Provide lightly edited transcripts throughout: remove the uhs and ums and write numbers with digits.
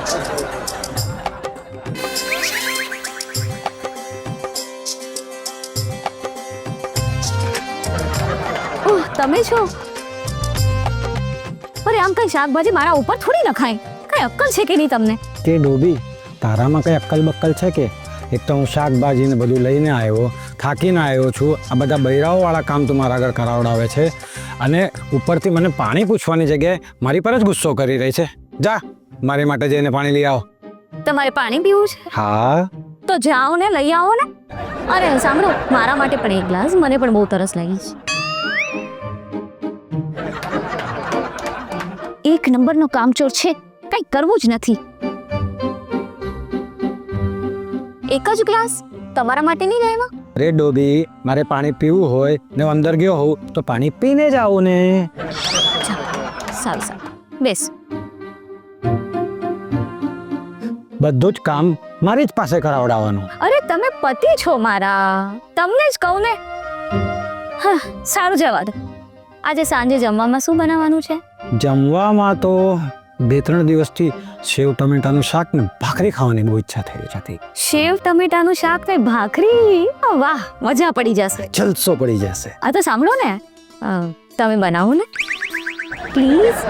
ઓહ, તમે છો? અરે આમ કઈ શાકભાજી મારા ઉપર થોડી નખાય, કઈ અક્કલ છે કે નહીં તમને? તે ડોબી, તારામાં કઈ અક્કલ બક્કલ છે કે? એક તો હું શાકભાજી ને બધું લઈને આવ્યો, થાકીને આવ્યો છું. આ બધા બૈરાઓ વાળા કામ તું મારા આગળ કરાવડાવે છે અને ઉપરથી મને પાણી પૂછવાની જગ્યાએ મારી પર જ ગુસ્સો કરી રહી છે. જા મારી માટે જઈને પાણી લઈ આવો. તમારે પાણી પીવું છે? હા તો જાઓ ને લઈ આવો ને. અરે સાંભળો, મારા માટે પણ એક ગ્લાસ, મને પણ બહુ તરસ લાગી છે. એક નંબરનો કામચોર છે, કંઈ કરવું જ નથી. એક જ ગ્લાસ તમારા માટે નહીં લાવ્યા? અરે ડોબી, મારે પાણી પીવું હોય ને અંદર ગયો હોઉં તો પાણી પીને જ આવું ને. સારું સારું, બેસ. બધું જ કામ મારી જ પાસે કરાવડાવવાનું. અરે તમે પતિ છો મારા, તમને જ કહું ને. હા સારું, જવા દો. આજે સાંજે જમવામાં શું બનાવવાનું છે? જમવામાં તો 2-3 દિવસથી સેવ ટમેટાનું શાક ને ભાખરી ખાવાની બહુ ઈચ્છા થઈ હતી. સેવ ટમેટાનું શાક ને ભાખરી, વાહ, મજા પડી જશે. જલસો પડી જશે. આ તો સાંભળો ને, તમે બનાવો ને પ્લીઝ.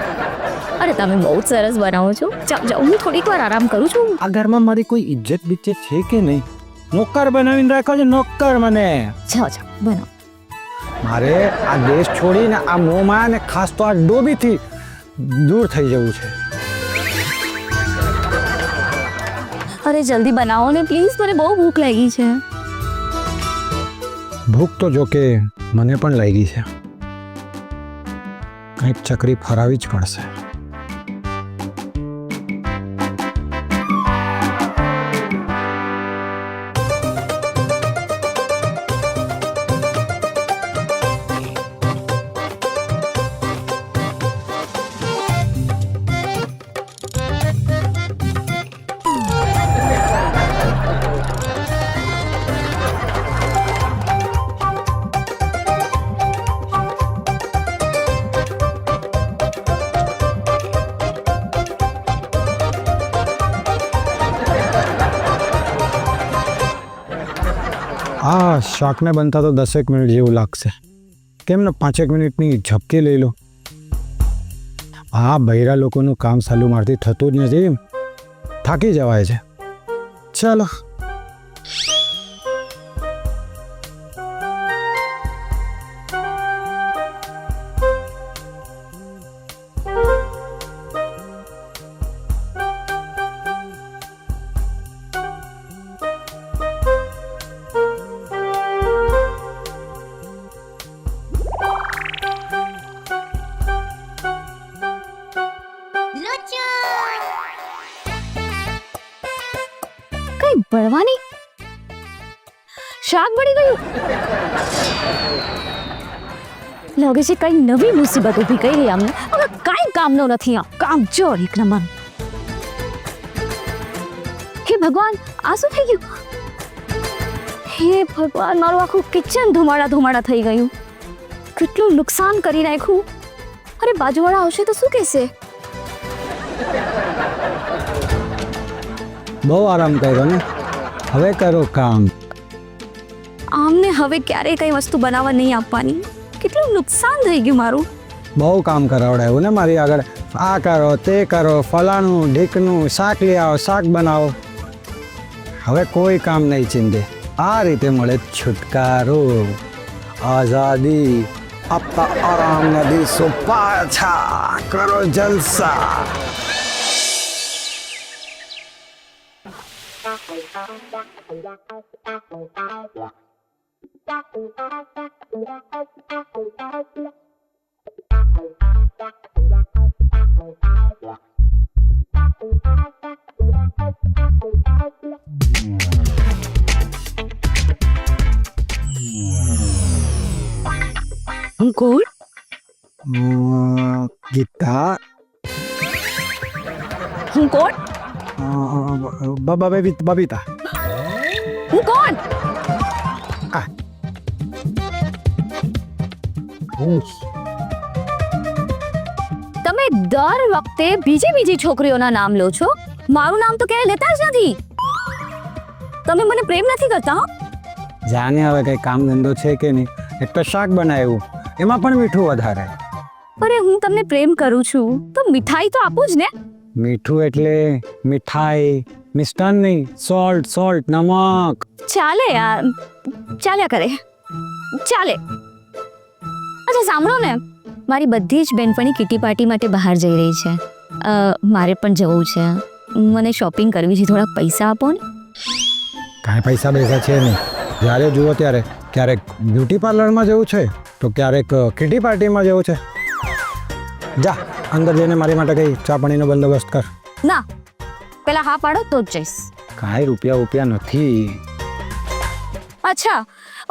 અરે તમે બહુ જ સરસ બનાવો છો. જાઓ, હું થોડીક વાર આરામ કરું છું. આ ઘરમાં મારી કોઈ ઇજ્જત બિજ્જત છે કે નહીં? નોકર બનાવીને રાખો છો, નોકર મને. જાઓ બનાવો. મારે આ દેશ છોડીને આ મોંમાં ને ખાસ તો આ ડોબીથી દૂર થઈ જવું છે. અરે જલ્દી બનાવો ને પ્લીઝ, મને બહુ ભૂખ લાગી છે. ભૂખ તો જો કે મને પણ લાગી છે. કંઈક ચકરી ફરાવી જ પડશે. આ શાકને બનતા તો 10 મિનિટ જેવું લાગશે. કેમ ને 5 મિનિટની ઝપકી લઈ લો. આ બૈરા લોકોનું કામ સાલું મારથી થતું જ નથી, થાકી જવાય છે. ચાલો. કઈ બળવાની શાક બળી ગયું. લાગે છે કઈ નવી મુસીબત ઊભી કરી અમને. હવે કાંઈ કામનો નથી આ કામચોર એક નંબર. હે ભગવાન, આ શું થઈ ગયું? હે ભગવાન, મારું આખું કિચન ધુમાડા થઈ ગયું. કેટલું નુકસાન કરી નાખ્યું. અરે બાજુવાળા આવશે તો શું કહેશે? બહુ આરામ કર્યો ને, હવે કરો કામ. આમને હવે ક્યારેય કઈ વસ્તુ બનાવવા નહીં આપવાની. કેટલું નુકસાન થઈ ગયું મારું. બહુ કામ કરાવડાવ્યું ને મારી આગળ. આ કરો, તે કરો, ફલાણું ઢીકનું, શાક લઈ આવો, શાક બનાવો. હવે કોઈ કામ નહીં ચીંધે. આ રીતે મળે છુટકારો, આઝાદી. આપતા આરામના દિવસો પાછા, કરો જલસા. હું કોણ? ગીતા. હું કોણ? બબીતા. હું કોણ? તમે દર વખતે બીજી છોકરીઓના નામ લો છો. મારું નામ તો ક્યારેય લેતા જ નથી. તમે મને પ્રેમ નથી કરતા હો? જાને હવે કંઈ કામ ધંધો છે કે નહીં. એક તો શાક બનાવ્યું, એમાં પણ મીઠું વધારે. અરે હું તમને પ્રેમ કરું છું તો મીઠાઈ તો આપું જ ને. મીઠું એટલે મીઠાઈ, મિષ્ટાન નહીં, સોલ્ટ સોલ્ટ, નમક. ચાલે યાર, ચાલ્યા કરે, ચાલે. અચ્છા સાંભળો ને, મારી બધી જ બેનપણી કિટી પાર્ટી માટે બહાર જઈ રહી છે. મારે પણ જવું છે. મને શોપિંગ કરવી છે, થોડા પૈસા આપો ને. કાંઈ પૈસા પૈસા છે નહીં. જ્યારે જુઓ ત્યારે ક્યારેક બ્યુટી પાર્લરમાં જવું છે તો ક્યારેક કિટી પાર્ટીમાં જવું છે. જા અંદર જઈને મારી માટે કંઈ ચા પાણીનો બંદોબસ્ત કર. ના, પેલા હા પાડો તો જ જઈશ. કાંઈ રૂપિયા નથી. અચ્છા,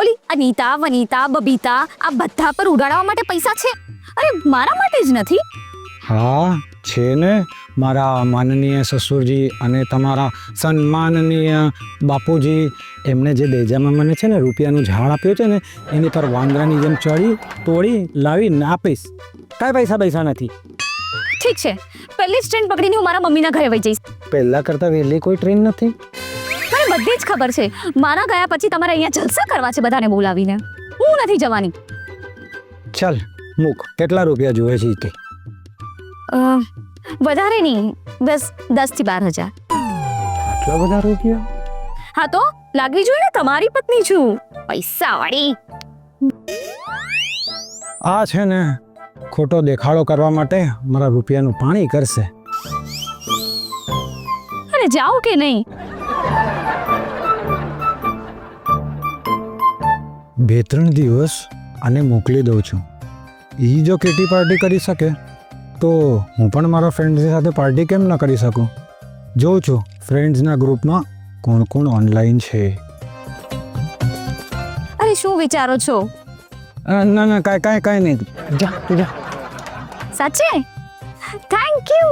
ઓલી અનીતા, વનીતા, બબીતા આ બધા પર ઉડાડવા માટે પૈસા છે? અરે મારા માટે જ નથી. હા છે ને, મારા માનનીય સસુરજી અને તમારા સન્માનનીય બાપુજી, એમને જે દેજામાં મને છે ને રૂપિયાનું ઝાડ આપ્યું છે ને, એની પર વાંદરાની જેમ ચડી તોડી લાવીને આપીશ. કાંઈ પૈસા નથી. ઠીક છે, પહેલી જ ટ્રેન પકડીને હું મારા મમ્મીના ઘરે વહી જઈશ. પહેલાં કરતાં વહેલી કોઈ ટ્રેન નથી. મને બધી જ ખબર છે. મારા ગયા પછી તમારે અહીંયા જલસા કરવા છે બધાને બોલાવીને. હું નથી જવાની. ચાલ મૂક, કેટલા રૂપિયા જોઈએ છે તે? વધારે નહીં, બસ 10 થી 12 હજાર. આટલા બધા રૂપિયા? હા તો લાગવી જોઈએ ને, તમારી પત્ની છું, પૈસા વાળી. આ છે ને ખોટો દેખાડો કરવા માટે મારા રૂપિયાનું પાણી કરશે. અરે જાઓ કે નહીં? 2-3 દિવસ આને મોકલી દઉં છું. એ જો કિટી પાર્ટી કરી શકે તો હું પણ મારા ફ્રેન્ડ્સની સાથે પાર્ટી કેમ ન કરી શકું. જોઉં છું ફ્રેન્ડ્સના ગ્રુપમાં કોણ કોણ ઓનલાઈન છે. અરે શું વિચારો છો? ના કાંઈ નહીં. જા તું જા. સાચે? Thank you.